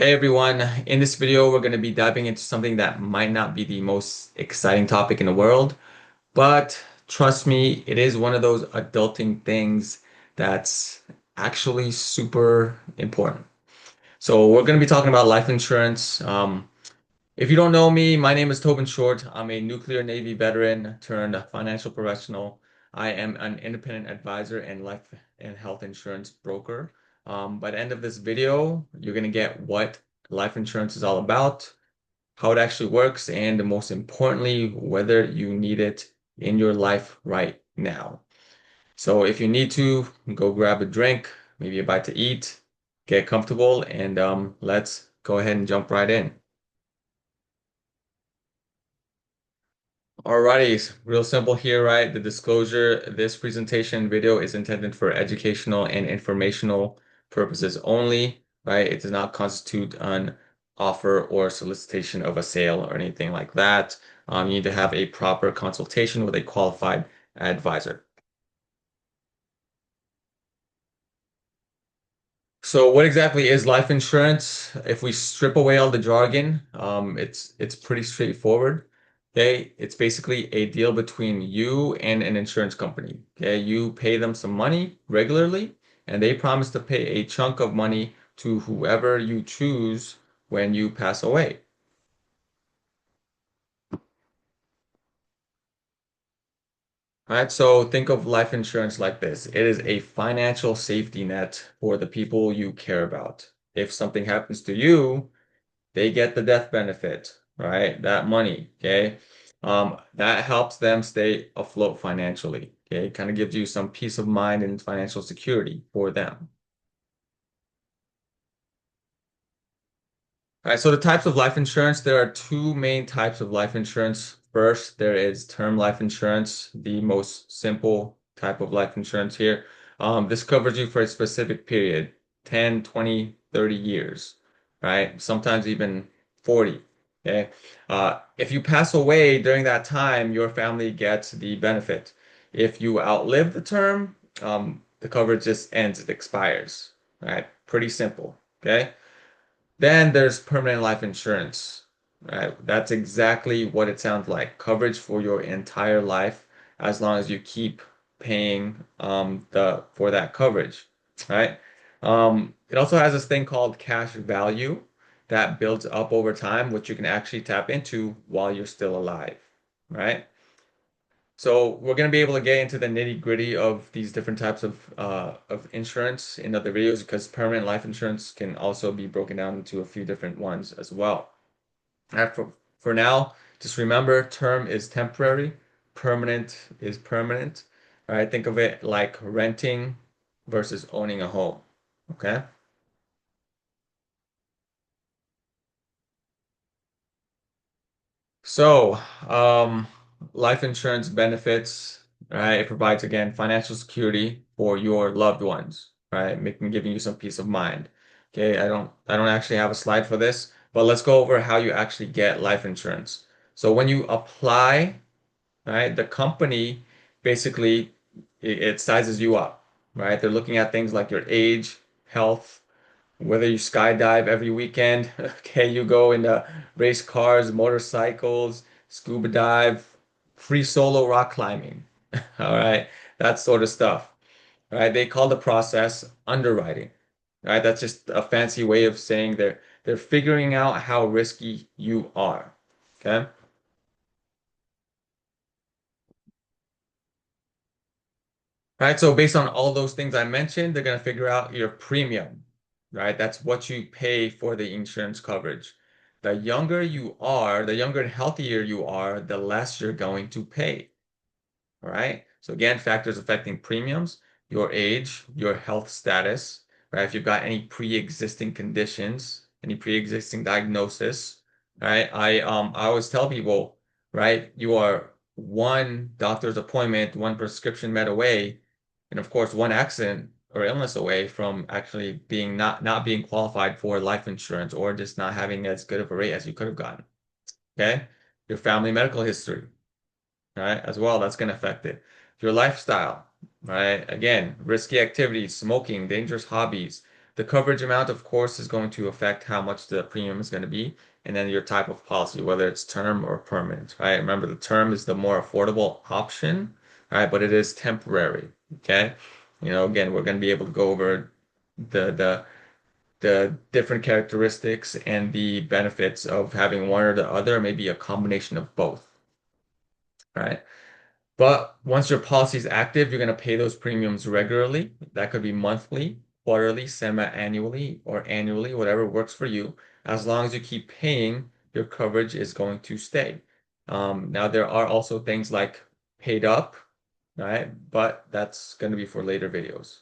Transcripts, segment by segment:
Hey everyone, in this video we're going to be diving into something that might not be the most exciting topic in the world, but trust me, it is one of those adulting things that's actually super important. So we're going to be talking about life insurance. If you don't know me, my name is Tobin Short. I'm a nuclear Navy veteran turned financial professional. I am an independent advisor and life and health insurance broker. By the end of this video, you're going to get what life insurance is all about, how it actually works, and most importantly, whether you need it in your life right now. So if you need to, go grab a drink, maybe a bite to eat, get comfortable, and let's go ahead and jump right in. Alrighty, real simple here, right? The disclosure, this presentation video is intended for educational and informational purposes only, right? It does not constitute an offer or solicitation of a sale or anything like that. You need to have a proper consultation with a qualified advisor. So what exactly is life insurance? If we strip away all the jargon, it's pretty straightforward. Okay, it's basically a deal between you and an insurance company. Okay, you pay them some money regularly, and they promise to pay a chunk of money to whoever you choose when you pass away. All right, so think of life insurance like this. It is a financial safety net for the people you care about. If something happens to you, they get the death benefit, right? That money, okay? That helps them stay afloat financially, okay? Kind of gives you some peace of mind and financial security for them. All right, so the types of life insurance, there are two main types of life insurance. First, there is term life insurance, the most simple type of life insurance here. This covers you for a specific period, 10, 20, 30 years, right? Sometimes even 40, okay? If you pass away during that time, your family gets the benefit. If you outlive the term, the coverage just ends, it expires, right? Pretty simple, okay? Then there's permanent life insurance, right? That's exactly what it sounds like. Coverage for your entire life as long as you keep paying the for that coverage, right? It also has this thing called cash value that builds up over time, which you can actually tap into while you're still alive, right? So we're going to be able to get into the nitty-gritty of these different types of insurance in other videos because permanent life insurance can also be broken down into a few different ones as well. And for now, just remember term is temporary, permanent is permanent. All right, think of it like renting versus owning a home. Okay? So, um, life insurance benefits, right? It provides again financial security for your loved ones, right? Giving you some peace of mind. Okay, I don't actually have a slide for this, but let's go over how you actually get life insurance. So when you apply, right, the company basically it sizes you up, right? They're looking at things like your age, health, whether you skydive every weekend, okay, you go in the race cars, motorcycles, scuba dive, free solo rock climbing. All right, that sort of stuff. All right, they call the process underwriting. All right, that's just a fancy way of saying they're figuring out how risky you are. Okay. Right, so based on all those things I mentioned, they're going to figure out your premium, right? That's what you pay for the insurance coverage. The younger you are, the younger and healthier you are, the less you're going to pay. All right. So again, factors affecting premiums, your age, your health status, right? If you've got any pre-existing conditions, any pre-existing diagnosis, right? I always tell people, right, you are one doctor's appointment, one prescription med away, and of course, one accident or illness away from actually being not being qualified for life insurance or just not having as good of a rate as you could have gotten. Okay? Your family medical history, right? As well, that's going to affect it. Your lifestyle, right? Again, risky activities, smoking, dangerous hobbies, The coverage amount, of course, is going to affect how much the premium is going to be, and then your type of policy, whether it's term or permanent, right? Remember, the term is the more affordable option, right? But it is temporary, okay? Again, we're going to be able to go over the the the different characteristics and the benefits of having one or the other, maybe a combination of both, right? But once your policy is active, you're going to pay those premiums regularly. That could be monthly, quarterly, semi-annually, or annually, whatever works for you. As long as you keep paying, your coverage is going to stay. Now, there are also things like paid up, right? But that's going to be for later videos.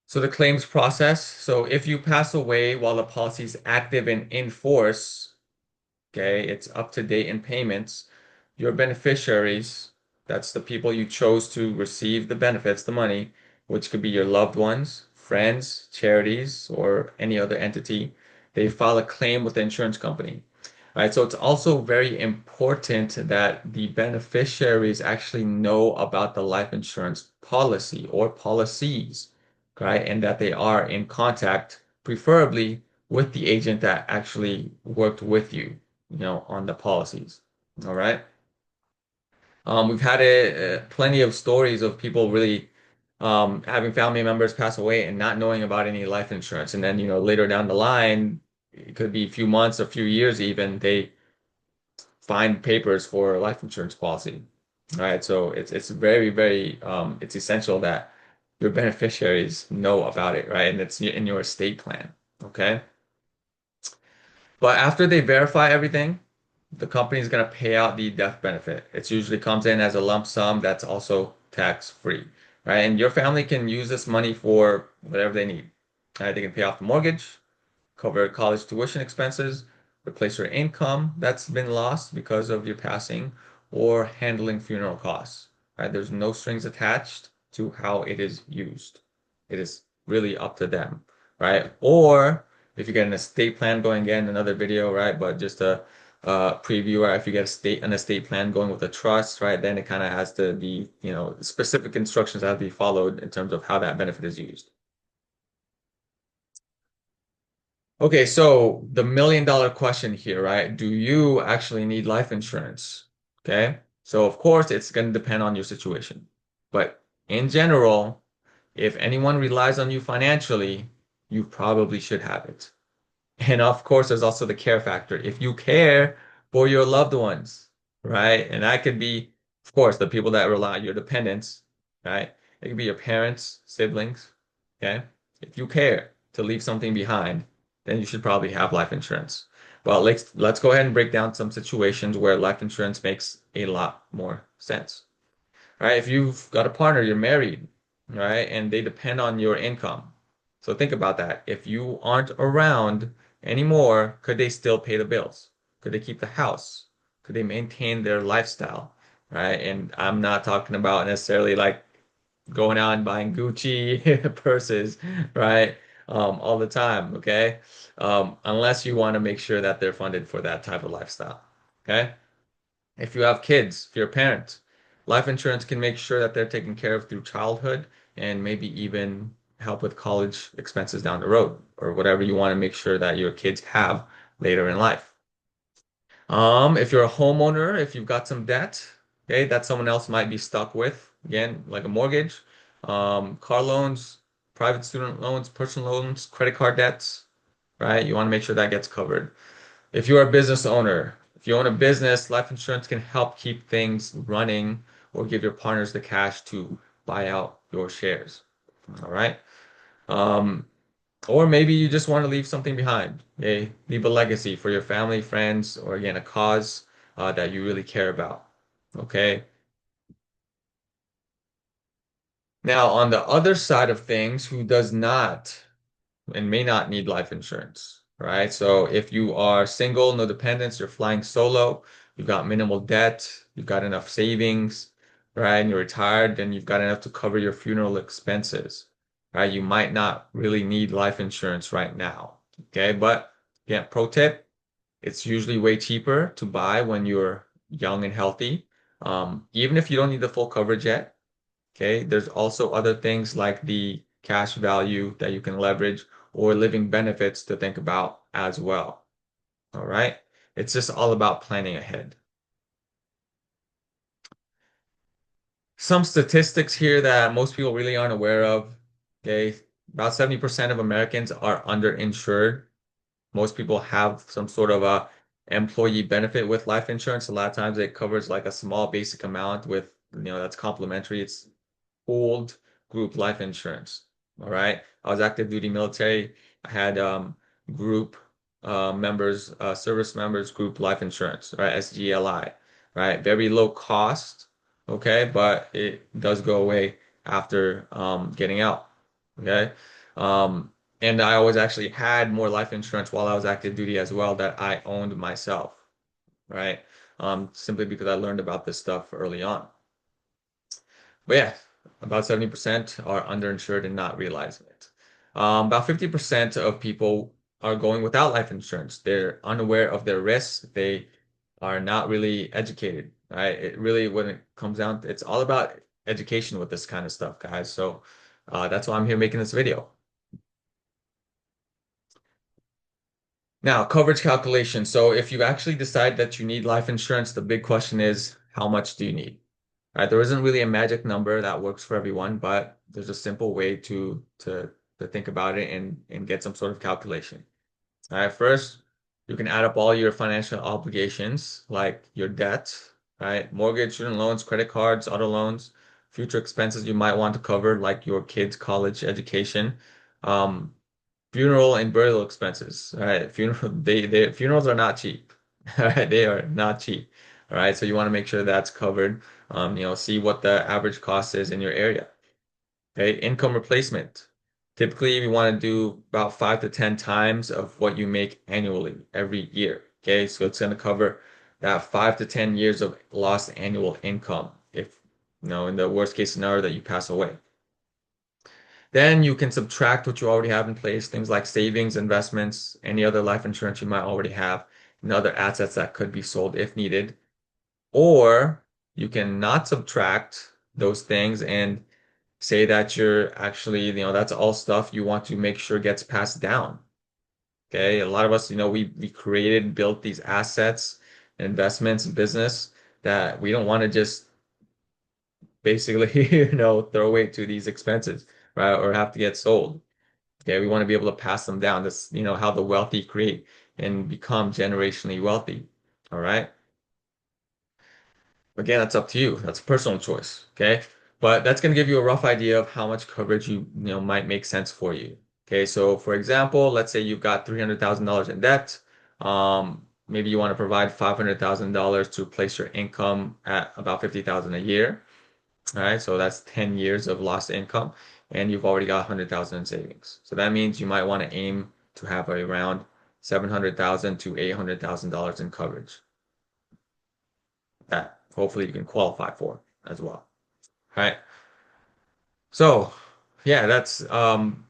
So the claims process. So if you pass away while the policy is active and in force, okay, it's up to date in payments. Your beneficiaries, that's the people you chose to receive the benefits, the money, which could be your loved ones, friends, charities, or any other entity. They file a claim with the insurance company. Right, so it's also very important that the beneficiaries actually know about the life insurance policy or policies, right? And that they are in contact, preferably with the agent that actually worked with you, on the policies. All right. We've had plenty of stories of people really having family members pass away and not knowing about any life insurance. And then, later down the line, it could be a few months, a few years even, they find papers for a life insurance policy. All right. So it's very, very it's essential that your beneficiaries know about it, right? And it's in your estate plan. Okay. But after they verify everything, the company is going to pay out the death benefit. It usually comes in as a lump sum that's also tax free, right? And your family can use this money for whatever they need. Right? They can pay off the mortgage, cover college tuition expenses, replace your income that's been lost because of your passing, or handling funeral costs. Right? There's no strings attached to how it is used. It is really up to them, right? Or if you get an estate plan going again, another video, right? But just a preview, or if you get an estate plan going with a trust, right? Then it kind of has to be, specific instructions have to be followed in terms of how that benefit is used. Okay, so the million-dollar question here, right? Do you actually need life insurance? Okay, so of course it's going to depend on your situation. But in general, if anyone relies on you financially, you probably should have it. And of course, there's also the care factor. If you care for your loved ones, right? And that could be, of course, the people that rely on your dependents, right? It could be your parents, siblings, okay? If you care to leave something behind, then you should probably have life insurance. Well, let's go ahead and break down some situations where life insurance makes a lot more sense. Right? If you've got a partner, you're married, right? And they depend on your income. So think about that. If you aren't around anymore, could they still pay the bills? Could they keep the house? Could they maintain their lifestyle? Right? And I'm not talking about necessarily like going out and buying Gucci purses, right? All the time, okay? Unless you want to make sure that they're funded for that type of lifestyle, okay? If you have kids, if you're a parent, life insurance can make sure that they're taken care of through childhood and maybe even help with college expenses down the road or whatever you want to make sure that your kids have later in life. If you're a homeowner, if you've got some debt, okay, that someone else might be stuck with, again, like a mortgage, car loans, private student loans, personal loans, credit card debts, right? You want to make sure that gets covered. If you're a business owner, if you own a business, life insurance can help keep things running or give your partners the cash to buy out your shares. All right. Um, or maybe you just want to leave something behind. Okay? Leave a legacy for your family, friends, or again, a cause that you really care about. Okay. Now, on the other side of things, who does not and may not need life insurance, right? So if you are single, no dependents, you're flying solo, you've got minimal debt, you've got enough savings, right? And you're retired, then you've got enough to cover your funeral expenses, right? You might not really need life insurance right now, okay? But yeah, pro tip, it's usually way cheaper to buy when you're young and healthy. Even if you don't need the full coverage yet, Okay, there's also other things like the cash value that you can leverage or living benefits to think about as well. All right. It's just all about planning ahead. Some statistics here that most people really aren't aware of. Okay, about 70% of Americans are underinsured. Most people have some sort of a employee benefit with life insurance. A lot of times it covers like a small basic amount with, that's complimentary. It's pooled group life insurance. All right. I was active duty military. I had group members, service members group life insurance, right? SGLI, right? Very low cost, okay, but it does go away after getting out, okay? And I always actually had more life insurance while I was active duty as well that I owned myself, right? Simply because I learned about this stuff early on. But yeah, about 70% are underinsured and not realizing it. About 50% of people are going without life insurance. They're unaware of their risks. They are not really educated, right? It really, when it comes down, it's all about education with this kind of stuff, guys. So that's why I'm here making this video. Now, coverage calculation. So if you actually decide that you need life insurance, the big question is, how much do you need? Right? There isn't really a magic number that works for everyone, but there's a simple way to think about it and get some sort of calculation. All right, first, you can add up all your financial obligations, like your debt, right? Mortgage, student loans, credit cards, auto loans, future expenses you might want to cover, like your kids' college education, um, funeral and burial expenses. All right, funerals are not cheap. All right, they are not cheap. All right, so you want to make sure that's covered. See what the average cost is in your area. Okay, income replacement. Typically, we want to do about 5 to 10 times of what you make annually every year. Okay, so it's going to cover that 5 to 10 years of lost annual income if, in the worst case scenario that you pass away. Then you can subtract what you already have in place, things like savings, investments, any other life insurance you might already have, and other assets that could be sold if needed. Or you can not subtract those things and say that you're actually, that's all stuff you want to make sure gets passed down. Okay. A lot of us, we created, built these assets, investments, business that we don't want to just basically, throw away to these expenses, right? Or have to get sold. Okay, we want to be able to pass them down. That's, how the wealthy create and become generationally wealthy. All right. Again, that's up to you. That's a personal choice. Okay. But that's going to give you a rough idea of how much coverage might make sense for you. Okay. So for example, let's say you've got $300,000 in debt. Maybe you want to provide $500,000 to replace your income at about 50,000 a year. All right, so that's 10 years of lost income, and you've already got 100,000 in savings. So that means you might want to aim to have around 700,000 to $800,000 in coverage that hopefully you can qualify for as well. All right. So yeah, that's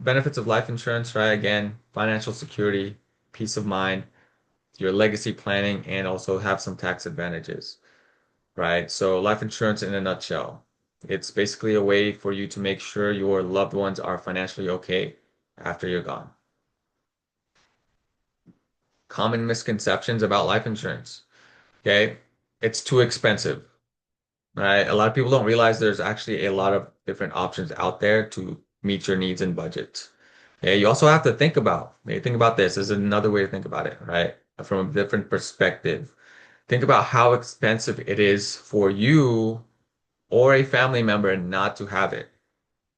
benefits of life insurance, right? Again, financial security, peace of mind, your legacy planning, and also have some tax advantages. Right? So life insurance in a nutshell. It's basically a way for you to make sure your loved ones are financially okay after you're gone. Common misconceptions about life insurance. Okay. It's too expensive, right? A lot of people don't realize there's actually a lot of different options out there to meet your needs and budgets. Okay. You also have to think about this. This is another way to think about it, right? From a different perspective. Think about how expensive it is for you or a family member not to have it.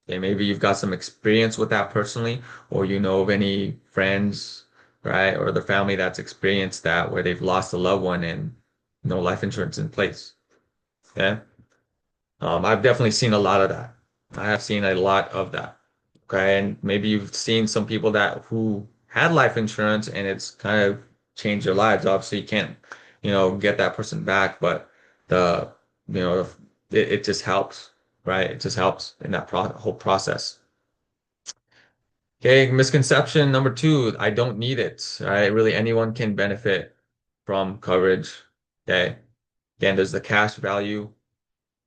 Okay, maybe you've got some experience with that personally, or you know of any friends, right, or the family that's experienced that where they've lost a loved one and no life insurance in place. Okay. I've definitely seen a lot of that. I have seen a lot of that. Okay. And maybe you've seen some people that who had life insurance and it's kind of changed their lives. Obviously, you can't, get that person back, but the, you know, it just helps, right? It just helps in that whole process. Okay. Misconception number two, I don't need it. Right? Really, anyone can benefit from coverage. Okay. Again, there's the cash value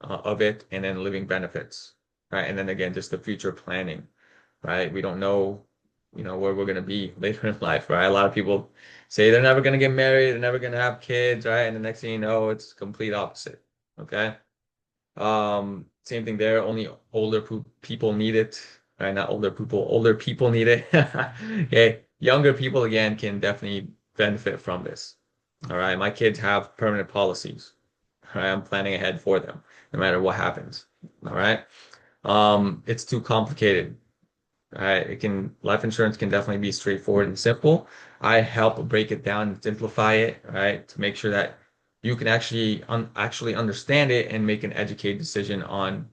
of it and then living benefits. right? And then again, just the future planning, right? We don't know, where we're gonna be later in life, right? A lot of people say they're never gonna get married, they're never gonna have kids, right? And the next thing you know, it's complete opposite. Okay. Same thing there. Only older people need it, right? Not older people need it. Okay. Younger people again can definitely benefit from this. All right. My kids have permanent policies. All right. I'm planning ahead for them, no matter what happens. All right. It's too complicated. Right? Life insurance can definitely be straightforward and simple. I help break it down and simplify it, right? To make sure that you can actually understand it and make an educated decision on,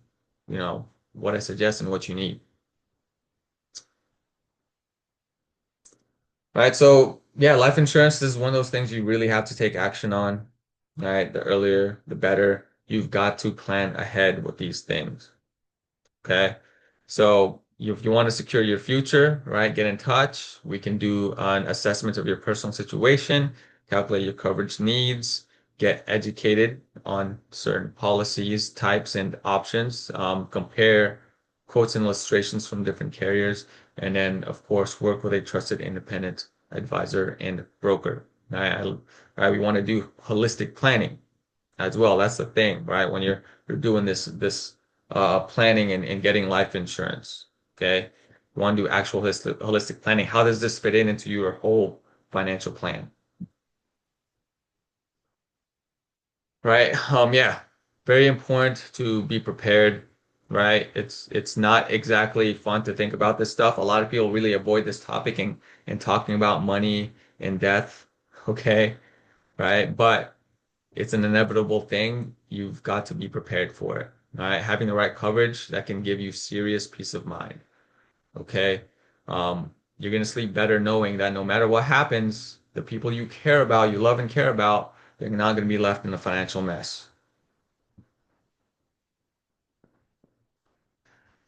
what I suggest and what you need. Right? So yeah, life insurance is one of those things you really have to take action on, right? The earlier, the better. You've got to plan ahead with these things. Okay. So if you want to secure your future, right, get in touch. We can do an assessment of your personal situation, calculate your coverage needs, get educated on certain policies, types, and options, compare quotes and illustrations from different carriers, and then, of course, work with a trusted independent advisor and broker. Right, we want to do holistic planning as well. That's the thing, right? When you're doing this planning and getting life insurance, okay? You want to do actual holistic planning. How does this fit into your whole financial plan? Right? Yeah, very important to be prepared, right? It's not exactly fun to think about this stuff. A lot of people really avoid this topic and talking about money and death, okay? Right? But it's an inevitable thing. You've got to be prepared for it. All right. Having the right coverage that can give you serious peace of mind. Okay. You're going to sleep better knowing that no matter what happens, the people you care about, you love and care about, they're not going to be left in a financial mess.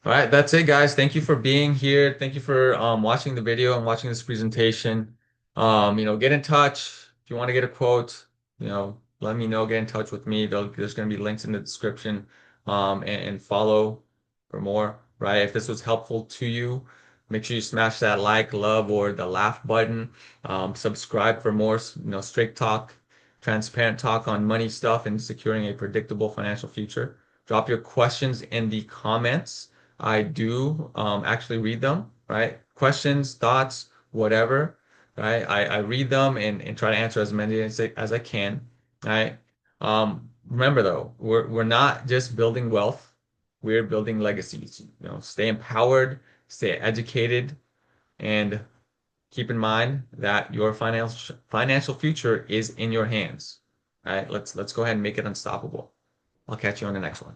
All right, that's it, guys. Thank you for being here. Thank you for watching the video and watching this presentation. Get in touch if you want to get a quote. Let me know. Get in touch with me. There's going to be links in the description. And follow for more. Right? If this was helpful to you, make sure you smash that like, love, or the laugh button. Subscribe for more, straight talk, transparent talk on money stuff and securing a predictable financial future. Drop your questions in the comments. I do actually read them, right? Questions, thoughts, whatever, right? I read them and try to answer as many as I can, right? Remember though, we're not just building wealth, we're building legacies. Stay empowered, stay educated, and keep in mind that your financial future is in your hands. All right, let's go ahead and make it unstoppable. I'll catch you on the next one.